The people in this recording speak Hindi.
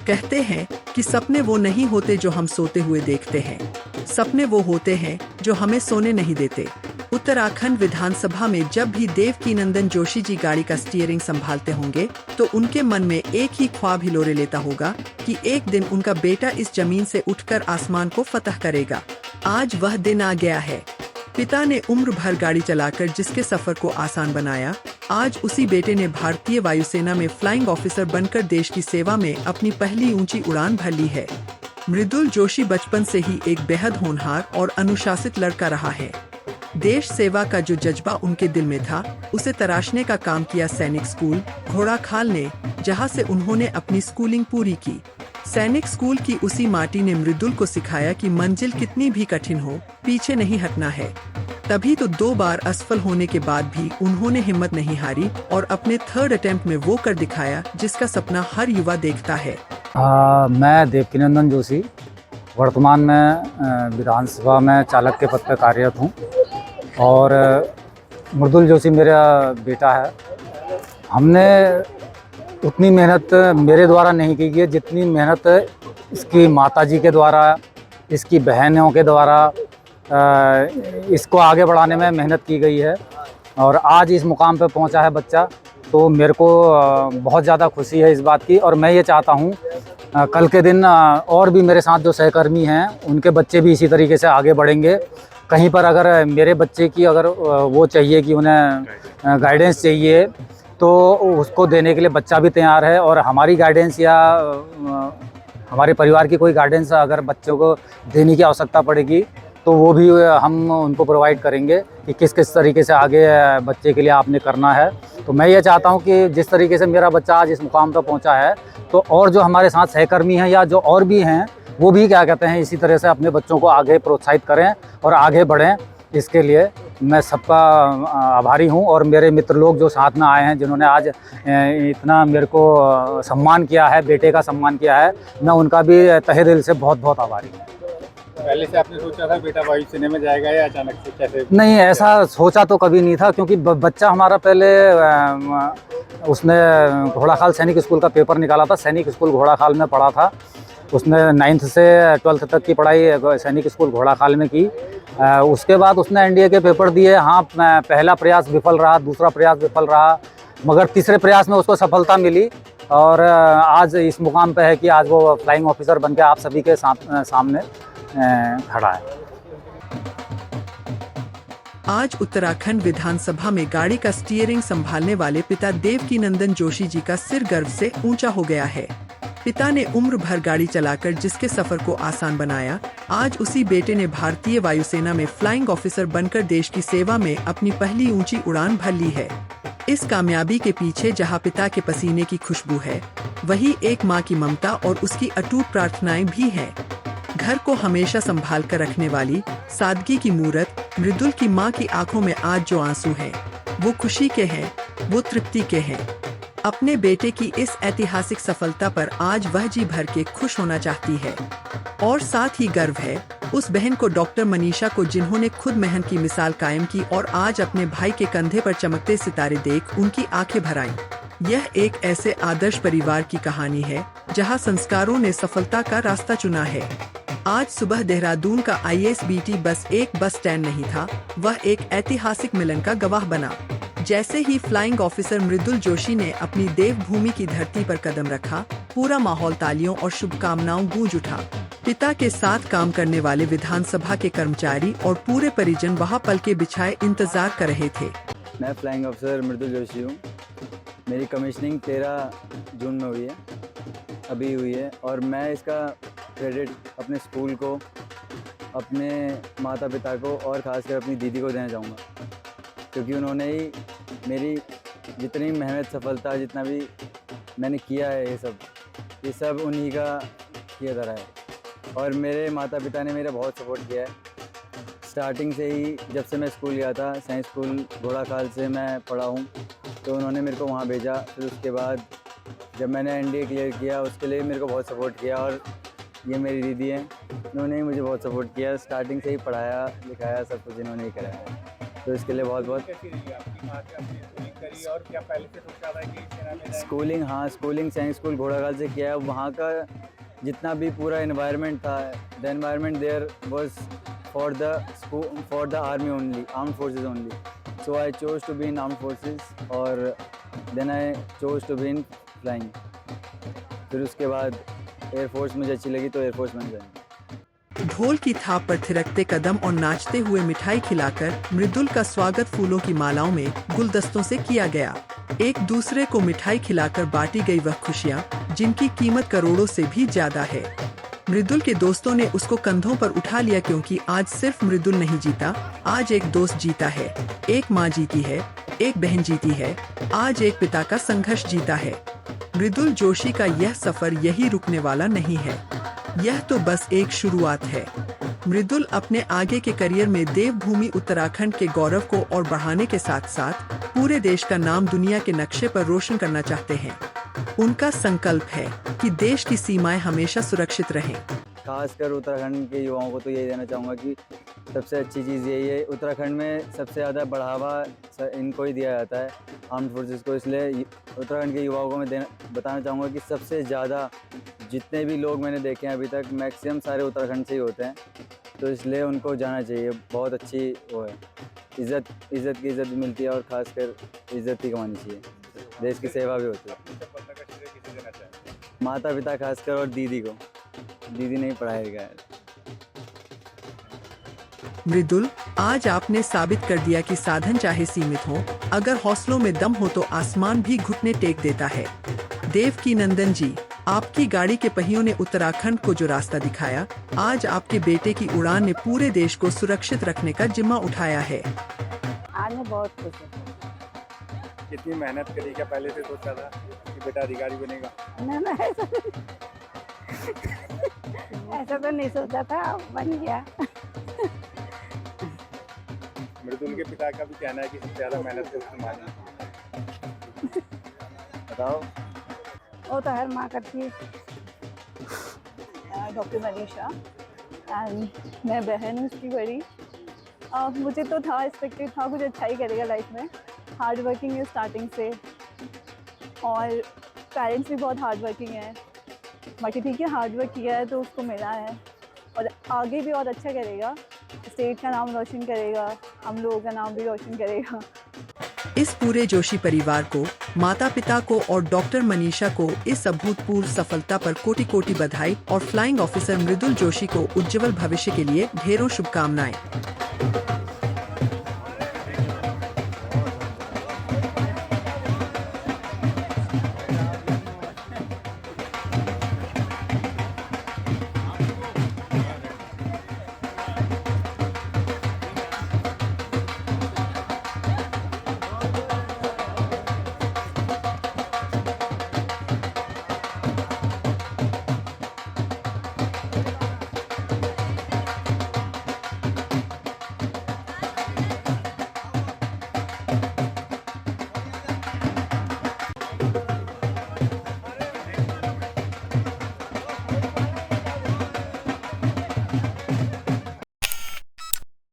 कहते हैं कि सपने वो नहीं होते जो हम सोते हुए देखते हैं, सपने वो होते हैं जो हमें सोने नहीं देते। उत्तराखंड विधानसभा में जब भी देवकीनंदन जोशी जी गाड़ी का स्टीयरिंग संभालते होंगे तो उनके मन में एक ही ख्वाब हिलोरे लेता होगा कि एक दिन उनका बेटा इस जमीन से उठकर आसमान को फतह करेगा। आज वह दिन आ गया है। पिता ने उम्र भर गाड़ी चलाकर जिसके सफर को आसान बनाया, आज उसी बेटे ने भारतीय वायुसेना में फ्लाइंग ऑफिसर बनकर देश की सेवा में अपनी पहली ऊंची उड़ान भर ली है। मृदुल जोशी बचपन से ही एक बेहद होनहार और अनुशासित लड़का रहा है। देश सेवा का जो जज्बा उनके दिल में था, उसे तराशने का काम किया सैनिक स्कूल घोड़ाखाल ने, जहां से उन्होंने अपनी स्कूलिंग पूरी की। सैनिक स्कूल की उसी माटी ने मृदुल को सिखाया कि मंजिल कितनी भी कठिन हो, पीछे नहीं हटना है। तभी तो 2 बार असफल होने के बाद भी उन्होंने हिम्मत नहीं हारी और अपने 3rd अटेम्प्ट में वो कर दिखाया जिसका सपना हर युवा देखता है। मैं देवकीनंदन जोशी वर्तमान में विधानसभा में चालक के पद पर कार्यरत हूँ और मृदुल जोशी मेरा बेटा है। हमने उतनी मेहनत मेरे द्वारा नहीं की है जितनी मेहनत इसकी माताजी के द्वारा, इसकी बहनों के द्वारा इसको आगे बढ़ाने में मेहनत की गई है और आज इस मुकाम पर पहुंचा है बच्चा। तो मेरे को बहुत ज़्यादा खुशी है इस बात की और मैं ये चाहता हूँ कल के दिन और भी मेरे साथ जो सहकर्मी हैं उनके बच्चे भी इसी तरीके से आगे बढ़ेंगे। कहीं पर अगर मेरे बच्चे की अगर वो चाहिए कि उन्हें गाइडेंस चाहिए तो उसको देने के लिए बच्चा भी तैयार है और हमारी गाइडेंस या हमारे परिवार की कोई गाइडेंस अगर बच्चों को देने की आवश्यकता पड़ेगी तो वो भी हम उनको प्रोवाइड करेंगे कि किस किस तरीके से आगे बच्चे के लिए आपने करना है। तो मैं ये चाहता हूँ कि जिस तरीके से मेरा बच्चा आज इस मुकाम पर पहुँचा है तो और जो हमारे साथ सहकर्मी हैं या जो और भी हैं वो भी क्या कहते हैं इसी तरह से अपने बच्चों को आगे प्रोत्साहित करें और आगे बढ़ें। इसके लिए मैं सबका आभारी हूं और मेरे मित्र लोग जो साथ में आए हैं जिन्होंने आज इतना मेरे को सम्मान किया है, बेटे का सम्मान किया है, मैं उनका भी तहे दिल से बहुत बहुत आभारी हूँ। पहले से आपने सोचा था बेटा वायुसेना में जाएगा या अचानक से कैसे? नहीं, ऐसा सोचा तो कभी नहीं था क्योंकि बच्चा हमारा पहले उसने घोड़ाखाल सैनिक स्कूल का पेपर निकाला था। सैनिक स्कूल घोड़ाखाल में पढ़ा था। उसने 9th से 12th तक की पढ़ाई सैनिक स्कूल घोड़ाखाल में की। उसके बाद उसने एनडीए के पेपर दिए। हाँ, पहला प्रयास विफल रहा, दूसरा प्रयास विफल रहा, मगर तीसरे प्रयास में उसको सफलता मिली और आज इस मुकाम पे है कि आज वो फ्लाइंग ऑफिसर बनकर आप सभी के सामने खड़ा है। आज उत्तराखंड विधानसभा में गाड़ी का स्टीयरिंग संभालने वाले पिता देवकीनंदन जोशी जी का सिर गर्व से ऊंचा हो गया है। पिता ने उम्र भर गाड़ी चलाकर जिसके सफर को आसान बनाया, आज उसी बेटे ने भारतीय वायुसेना में फ्लाइंग ऑफिसर बनकर देश की सेवा में अपनी पहली ऊंची उड़ान भर ली है। इस कामयाबी के पीछे जहां पिता के पसीने की खुशबू है, वहीं एक मां की ममता और उसकी अटूट प्रार्थनाएं भी हैं। घर को हमेशा संभाल कर रखने वाली सादगी की मूरत मृदुल की मां की आंखों में आज जो आंसू हैं, वो खुशी के हैं, वो तृप्ति के हैं। अपने बेटे की इस ऐतिहासिक सफलता पर आज वह जी भर के खुश होना चाहती है और साथ ही गर्व है उस बहन को, डॉक्टर मनीषा को, जिन्होंने खुद मेहनत की मिसाल कायम की और आज अपने भाई के कंधे पर चमकते सितारे देख उनकी आंखें भर आईं। यह एक ऐसे आदर्श परिवार की कहानी है जहां संस्कारों ने सफलता का रास्ता चुना है। आज सुबह देहरादून का ISBT बस एक बस स्टैंड नहीं था, वह एक ऐतिहासिक मिलन का गवाह बना। जैसे ही फ्लाइंग ऑफिसर मृदुल जोशी ने अपनी देवभूमि की धरती पर कदम रखा, पूरा माहौल तालियों और शुभकामनाओं गूंज उठा। पिता के साथ काम करने वाले विधानसभा के कर्मचारी और पूरे परिजन वहां पलके बिछाए इंतजार कर रहे थे। मैं फ्लाइंग ऑफिसर मृदुल जोशी हूँ। मेरी कमीशनिंग 13 जून में हुई है, अभी हुई है और मैं इसका क्रेडिट अपने स्कूल को, अपने माता पिता को और ख़ासकर अपनी दीदी को देना चाहूँगा, क्योंकि उन्होंने ही मेरी जितनी मेहनत, सफलता, जितना भी मैंने किया है ये सब उन्हीं का किया जा रहा है। और मेरे माता पिता ने मेरा बहुत सपोर्ट किया है स्टार्टिंग से ही। जब से मैं स्कूल गया था, साइंस स्कूल घोड़ाखाल से मैं पढ़ा हूँ, तो उन्होंने मेरे को वहाँ भेजा। फिर उसके बाद जब मैंने एनडीए क्लियर किया उसके लिए मेरे को बहुत सपोर्ट किया और ये मेरी दीदी हैं, उन्होंने ही मुझे बहुत सपोर्ट किया। स्टार्टिंग से ही पढ़ाया लिखाया, सब कुछ इन्होंने ही कराया, तो इसके लिए बहुत बहुत। की और क्या पहले से सोचा था कि सेना में जाएंगे? स्कूलिंग, हाँ स्कूलिंग सैनिक स्कूल घोड़ाखाल से किया है। वहाँ का जितना भी पूरा इन्वायरमेंट था, the environment there was for the army only, arm forces only. So I chose to be in arm forces और then I chose to be in flying. फिर उसके बाद एयरफोर्स मुझे अच्छी लगी तो एयरफोर्स में गया। ढोल की थाप पर थिरकते कदम और नाचते हुए मिठाई खिलाकर मृदुल का स्वागत फूलों की मालाओं में गुलदस्तों से किया गया। एक दूसरे को मिठाई खिलाकर बांटी गई वह खुशियाँ जिनकी कीमत करोड़ों से भी ज्यादा है। मृदुल के दोस्तों ने उसको कंधों पर उठा लिया क्योंकि आज सिर्फ मृदुल नहीं जीता, आज एक दोस्त जीता है, एक माँ जीती है, एक बहन जीती है, आज एक पिता का संघर्ष जीता है। मृदुल जोशी का यह सफर यही रुकने वाला नहीं है, यह तो बस एक शुरुआत है। मृदुल अपने आगे के करियर में देवभूमि उत्तराखंड के गौरव को और बढ़ाने के साथ साथ पूरे देश का नाम दुनिया के नक्शे पर रोशन करना चाहते हैं। उनका संकल्प है कि देश की सीमाएं हमेशा सुरक्षित रहें। खासकर उत्तराखंड के युवाओं को तो यही देना चाहूँगा कि सबसे अच्छी चीज़ यही है, उत्तराखंड में सबसे ज़्यादा बढ़ावा इनको ही दिया जाता है, आर्म्ड फोर्सेस को। इसलिए उत्तराखंड के युवाओं को मैं बताना चाहूँगा कि सबसे ज़्यादा जितने भी लोग मैंने देखे हैं अभी तक मैक्सिमम सारे उत्तराखंड से ही होते हैं, तो इसलिए उनको जाना चाहिए। बहुत अच्छी वो है, इज़्ज़त की इज़्ज़त भी मिलती है और ख़ासकर इज़्ज़त ही कमानी चाहिए, देश की सेवा भी होती है। सफलता का श्रेय किसे देना चाहेंगे? माता पिता खासकर और दीदी को, दीदी ने ही पढ़ाया है। मृदुल, आज आपने साबित कर दिया कि साधन चाहे सीमित हो, अगर हौसलों में दम हो तो आसमान भी घुटने टेक देता है। देवकीनंदन जी, आपकी गाड़ी के पहियों ने उत्तराखंड को जो रास्ता दिखाया, आज आपके बेटे की उड़ान ने पूरे देश को सुरक्षित रखने का जिम्मा उठाया है। आज मैं बहुत खुश हूँ। कितनी मेहनत करी, क्या पहले से सोचा था कि बेटा अधिकारी बनेगा? ना ऐसा तो नहीं सोचा था, बन गया। मृदुल के पिता का भी कहना है कि सबसे ज़्यादा मेहनत तो तुम्हारी। बताओ। वो तो हर माँ करती है। डॉक्टर मनीषा एंड मैं बहन हूँ उसकी बड़ी। मुझे तो था, एक्सपेक्टेड था कुछ अच्छा ही करेगा लाइफ में। हार्ड वर्किंग है स्टार्टिंग से और पेरेंट्स भी बहुत हार्ड वर्किंग है। बाकी ठीक है, हार्ड वर्क किया है तो उसको मिला है और आगे भी और अच्छा करेगा। स्टेट का नाम रोशन करेगा, हम लोगों का नाम भी रोशन करेगा। इस पूरे जोशी परिवार को, माता पिता को और डॉक्टर मनीषा को इस अभूतपूर्व सफलता पर कोटि कोटि बधाई और फ्लाइंग ऑफिसर मृदुल जोशी को उज्जवल भविष्य के लिए ढेरों शुभकामनाएं।